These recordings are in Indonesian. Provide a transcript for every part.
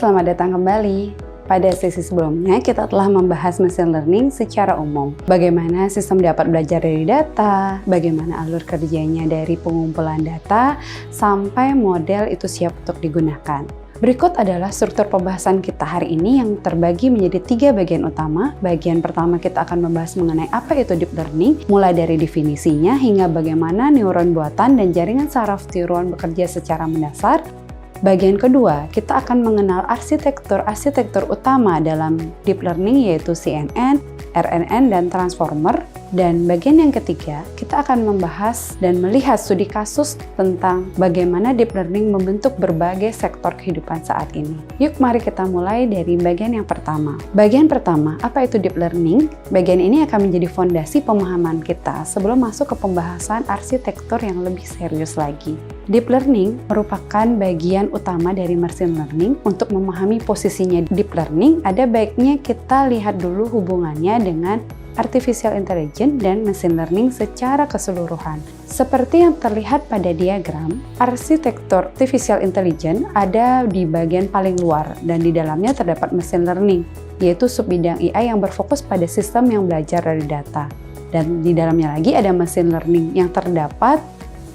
selamat datang kembali. Pada sesi sebelumnya, kita telah membahas machine learning secara umum. Bagaimana sistem dapat belajar dari data, bagaimana alur kerjanya dari pengumpulan data, sampai model itu siap untuk digunakan. Berikut adalah struktur pembahasan kita hari ini yang terbagi menjadi 3 bagian utama. Bagian pertama kita akan membahas mengenai apa itu deep learning, mulai dari definisinya hingga bagaimana neuron buatan dan jaringan saraf neuron bekerja secara mendasar. Bagian kedua, kita akan mengenal arsitektur utama dalam deep learning yaitu CNN, RNN, dan transformer. Dan bagian yang ketiga, kita akan membahas dan melihat studi kasus tentang bagaimana deep learning membentuk berbagai sektor kehidupan saat ini. Yuk mari kita mulai dari bagian yang pertama. Bagian pertama, apa itu deep learning? Bagian ini akan menjadi fondasi pemahaman kita sebelum masuk ke pembahasan arsitektur yang lebih serius lagi. Deep learning merupakan bagian utama dari machine learning. Untuk memahami posisinya deep learning, ada baiknya kita lihat dulu hubungannya dengan artificial intelligence dan machine learning secara keseluruhan. Seperti yang terlihat pada diagram, arsitektur artificial intelligence ada di bagian paling luar dan di dalamnya terdapat machine learning, yaitu subbidang AI yang berfokus pada sistem yang belajar dari data. Dan di dalamnya lagi ada machine learning yang terdapat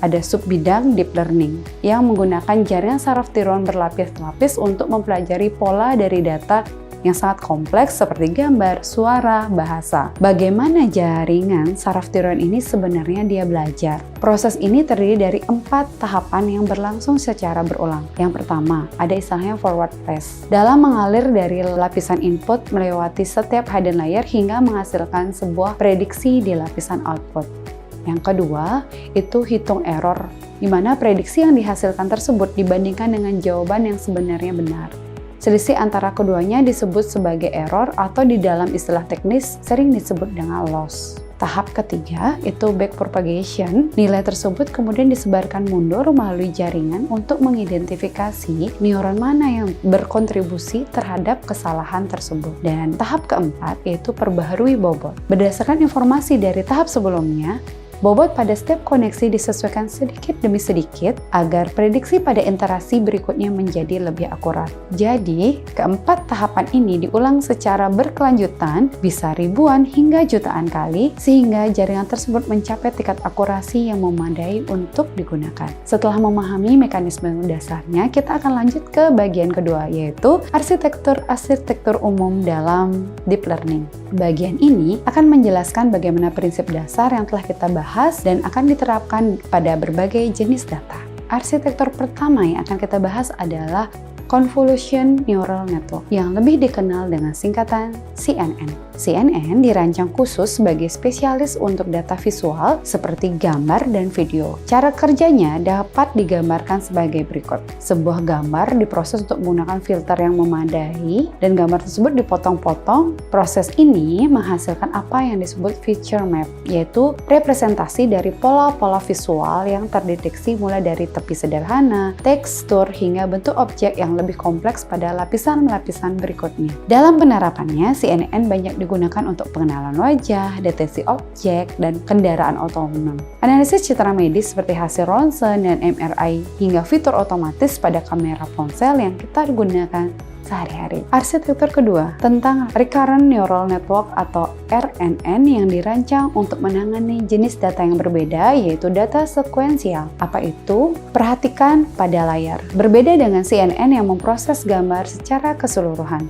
ada subbidang deep learning yang menggunakan jaringan saraf neuron berlapis-lapis untuk mempelajari pola dari data yang sangat kompleks seperti gambar, suara, bahasa. Bagaimana jaringan saraf neuron ini sebenarnya dia belajar? Proses ini terdiri dari 4 tahapan yang berlangsung secara berulang. Yang pertama, ada istilahnya forward pass. Dalam mengalir dari lapisan input melewati setiap hidden layer hingga menghasilkan sebuah prediksi di lapisan output. Yang kedua, itu hitung error, di mana prediksi yang dihasilkan tersebut dibandingkan dengan jawaban yang sebenarnya benar. Selisih antara keduanya disebut sebagai error atau di dalam istilah teknis sering disebut dengan loss. Tahap ketiga itu backpropagation. Nilai tersebut kemudian disebarkan mundur melalui jaringan untuk mengidentifikasi neuron mana yang berkontribusi terhadap kesalahan tersebut. Dan tahap keempat yaitu perbaharui bobot. Berdasarkan informasi dari tahap sebelumnya, bobot pada setiap koneksi disesuaikan sedikit demi sedikit agar prediksi pada interaksi berikutnya menjadi lebih akurat. Jadi, keempat tahapan ini diulang secara berkelanjutan, bisa ribuan hingga jutaan kali, sehingga jaringan tersebut mencapai tingkat akurasi yang memadai untuk digunakan. Setelah memahami mekanisme dasarnya, kita akan lanjut ke bagian kedua, yaitu arsitektur umum dalam deep learning. Bagian ini akan menjelaskan bagaimana prinsip dasar yang telah kita bahas dan akan diterapkan pada berbagai jenis data. Arsitektur pertama yang akan kita bahas adalah Convolution Neural Network yang lebih dikenal dengan singkatan CNN. CNN dirancang khusus sebagai spesialis untuk data visual seperti gambar dan video. Cara kerjanya dapat digambarkan sebagai berikut. Sebuah gambar diproses untuk menggunakan filter yang memadai dan gambar tersebut dipotong-potong. Proses ini menghasilkan apa yang disebut feature map, yaitu representasi dari pola-pola visual yang terdeteksi mulai dari tepi sederhana, tekstur, hingga bentuk objek yang lebih kompleks pada lapisan-lapisan berikutnya. Dalam penerapannya, CNN banyak digunakan untuk pengenalan wajah, deteksi objek, dan kendaraan otonom. Analisis citra medis seperti hasil ronsen dan MRI hingga fitur otomatis pada kamera ponsel yang kita gunakan sehari-hari. Arsitektur kedua tentang Recurrent Neural Network atau RNN yang dirancang untuk menangani jenis data yang berbeda, yaitu data sekuensial. Apa itu? Perhatikan pada layar. Berbeda dengan CNN yang memproses gambar secara keseluruhan,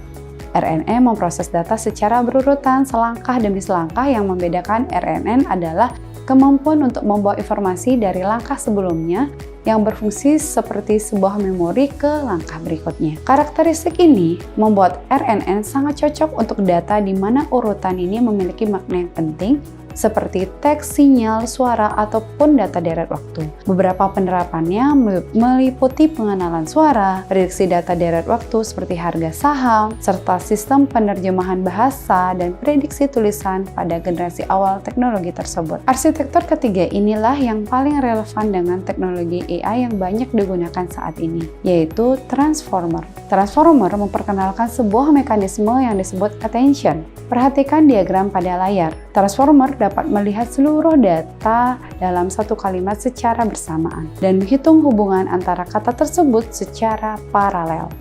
RNN memproses data secara berurutan selangkah demi selangkah. Yang membedakan RNN adalah kemampuan untuk membawa informasi dari langkah sebelumnya yang berfungsi seperti sebuah memori ke langkah berikutnya. Karakteristik ini membuat RNN sangat cocok untuk data di mana urutan ini memiliki makna yang penting, seperti teks, sinyal, suara, ataupun data deret waktu. Beberapa penerapannya meliputi pengenalan suara, prediksi data deret waktu seperti harga saham, serta sistem penerjemahan bahasa dan prediksi tulisan pada generasi awal teknologi tersebut. Arsitektur ketiga inilah yang paling relevan dengan teknologi AI yang banyak digunakan saat ini, yaitu transformer. Transformer memperkenalkan sebuah mekanisme yang disebut attention. Perhatikan diagram pada layar. Transformer dapat melihat seluruh data dalam satu kalimat secara bersamaan dan menghitung hubungan antara kata tersebut secara paralel.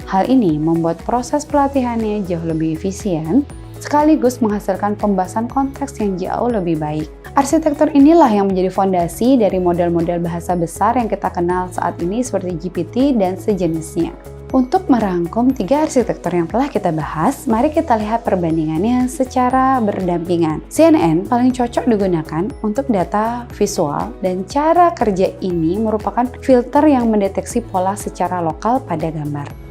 Hal ini membuat proses pelatihannya jauh lebih efisien, sekaligus menghasilkan pembahasan konteks yang jauh lebih baik. Arsitektur inilah yang menjadi fondasi dari model-model bahasa besar yang kita kenal saat ini seperti GPT dan sejenisnya. Untuk merangkum 3 arsitektur yang telah kita bahas, mari kita lihat perbandingannya secara berdampingan. CNN paling cocok digunakan untuk data visual dan cara kerja ini merupakan filter yang mendeteksi pola secara lokal pada gambar.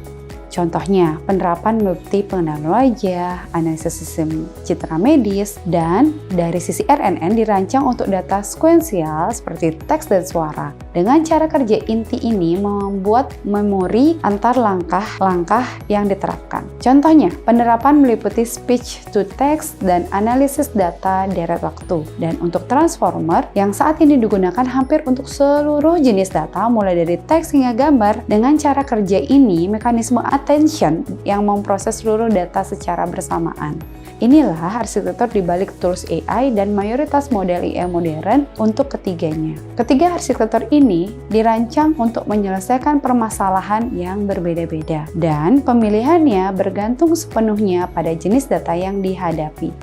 Contohnya, penerapan multi pengenalan wajah, analisis sistem citra medis, dan dari sisi RNN dirancang untuk data sekuensial seperti teks dan suara. Dengan cara kerja inti ini membuat memori antar langkah-langkah yang diterapkan. Contohnya, penerapan meliputi speech to text dan analisis data deret waktu. Dan untuk transformer yang saat ini digunakan hampir untuk seluruh jenis data mulai dari teks hingga gambar, dengan cara kerja ini mekanisme attention yang memproses seluruh data secara bersamaan. Inilah arsitektur dibalik tools AI dan mayoritas model AI modern untuk ketiganya. Ketiga arsitektur ini dirancang untuk menyelesaikan permasalahan yang berbeda-beda, dan pemilihannya bergantung sepenuhnya pada jenis data yang dihadapi.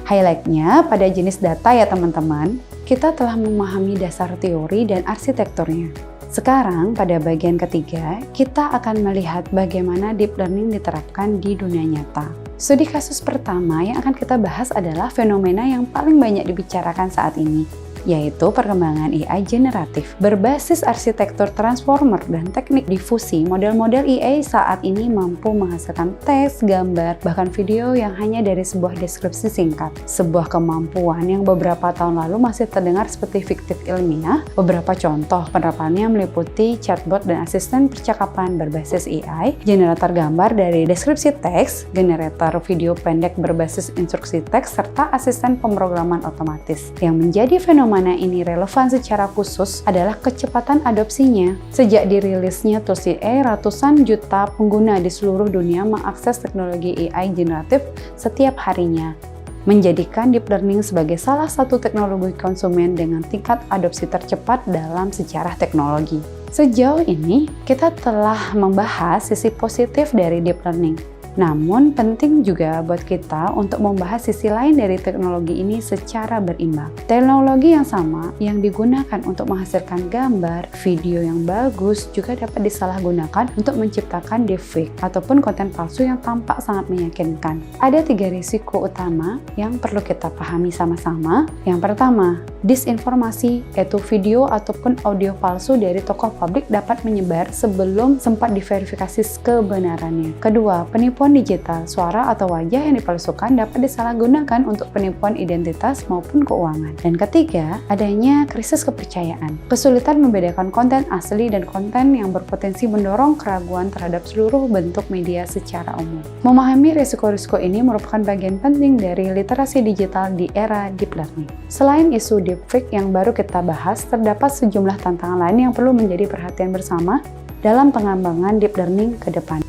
Highlight-nya pada jenis data ya teman-teman, kita telah memahami dasar teori dan arsitekturnya. Sekarang, pada bagian ketiga, kita akan melihat bagaimana deep learning diterapkan di dunia nyata. Studi kasus pertama yang akan kita bahas adalah fenomena yang paling banyak dibicarakan saat ini, yaitu perkembangan AI generatif. Berbasis arsitektur transformer dan teknik difusi, model-model AI saat ini mampu menghasilkan teks, gambar, bahkan video yang hanya dari sebuah deskripsi singkat. Sebuah kemampuan yang beberapa tahun lalu masih terdengar seperti fiktif ilmiah. Beberapa contoh penerapannya meliputi chatbot dan asisten percakapan berbasis AI, generator gambar dari deskripsi teks, generator video pendek berbasis instruksi teks, serta asisten pemrograman otomatis. Yang menjadi fenomena ini relevan secara khusus adalah kecepatan adopsinya. Sejak dirilisnya tools AI, ratusan juta pengguna di seluruh dunia mengakses teknologi AI generatif setiap harinya, menjadikan deep learning sebagai salah satu teknologi konsumen dengan tingkat adopsi tercepat dalam sejarah teknologi. Sejauh ini, kita telah membahas sisi positif dari deep learning. Namun, penting juga buat kita untuk membahas sisi lain dari teknologi ini secara berimbang. Teknologi yang sama yang digunakan untuk menghasilkan gambar, video yang bagus juga dapat disalahgunakan untuk menciptakan deepfake ataupun konten palsu yang tampak sangat meyakinkan. Ada 3 risiko utama yang perlu kita pahami sama-sama. Yang pertama, disinformasi, yaitu video ataupun audio palsu dari tokoh publik dapat menyebar sebelum sempat diverifikasi kebenarannya. Kedua, penipuan digital, suara atau wajah yang dipalsukan dapat disalahgunakan untuk penipuan identitas maupun keuangan. Dan ketiga, adanya krisis kepercayaan, kesulitan membedakan konten asli dan konten yang berpotensi mendorong keraguan terhadap seluruh bentuk media secara umum. Memahami risiko-risiko ini merupakan bagian penting dari literasi digital di era deep learning. Selain isu deepfake yang baru kita bahas, terdapat sejumlah tantangan lain yang perlu menjadi perhatian bersama dalam pengembangan deep learning ke depan.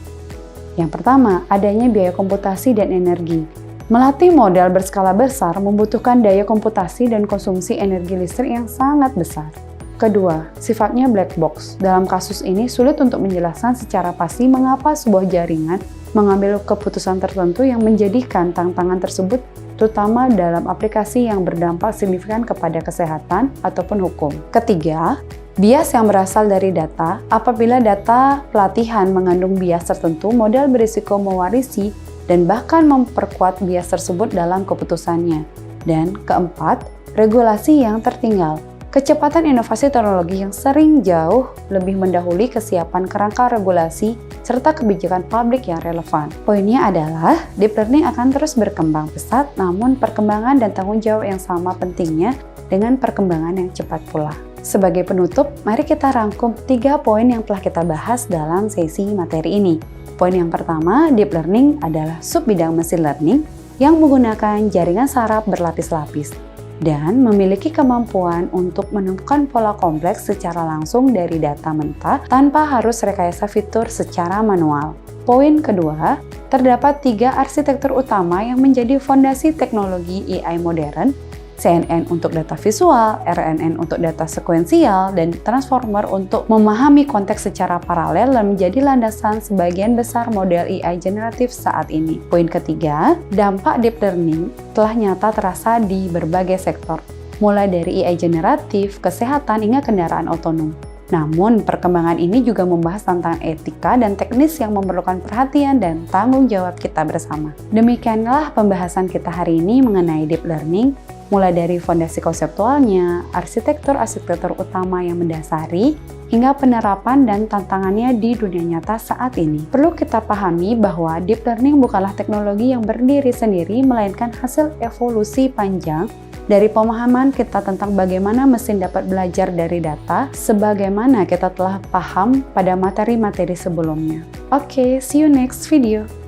Yang pertama, adanya biaya komputasi dan energi. Melatih model berskala besar membutuhkan daya komputasi dan konsumsi energi listrik yang sangat besar. Kedua, sifatnya black box. Dalam kasus ini sulit untuk menjelaskan secara pasti mengapa sebuah jaringan mengambil keputusan tertentu yang menjadikan tantangan tersebut, terutama dalam aplikasi yang berdampak signifikan kepada kesehatan ataupun hukum. Ketiga, bias yang berasal dari data. Apabila data pelatihan mengandung bias tertentu, model berisiko mewarisi dan bahkan memperkuat bias tersebut dalam keputusannya. Dan keempat, regulasi yang tertinggal. Kecepatan inovasi teknologi yang sering jauh lebih mendahului kesiapan kerangka regulasi serta kebijakan publik yang relevan. Poinnya adalah, deep learning akan terus berkembang pesat, namun perkembangan dan tanggung jawab yang sama pentingnya dengan perkembangan yang cepat pula. Sebagai penutup, mari kita rangkum 3 poin yang telah kita bahas dalam sesi materi ini. Poin yang pertama, deep learning adalah subbidang machine learning yang menggunakan jaringan saraf berlapis-lapis dan memiliki kemampuan untuk menemukan pola kompleks secara langsung dari data mentah tanpa harus rekayasa fitur secara manual. Poin kedua, terdapat 3 arsitektur utama yang menjadi fondasi teknologi AI modern. CNN untuk data visual, RNN untuk data sekuensial, dan transformer untuk memahami konteks secara paralel dan menjadi landasan sebagian besar model AI generatif saat ini. Poin ketiga, dampak deep learning telah nyata terasa di berbagai sektor, mulai dari AI generatif, kesehatan, hingga kendaraan otonom. Namun, perkembangan ini juga membahas tentang etika dan teknis yang memerlukan perhatian dan tanggung jawab kita bersama. Demikianlah pembahasan kita hari ini mengenai deep learning, mulai dari fondasi konseptualnya, arsitektur utama yang mendasari, hingga penerapan dan tantangannya di dunia nyata saat ini. Perlu kita pahami bahwa deep learning bukanlah teknologi yang berdiri sendiri, melainkan hasil evolusi panjang dari pemahaman kita tentang bagaimana mesin dapat belajar dari data, sebagaimana kita telah paham pada materi-materi sebelumnya. Oke, see you next video.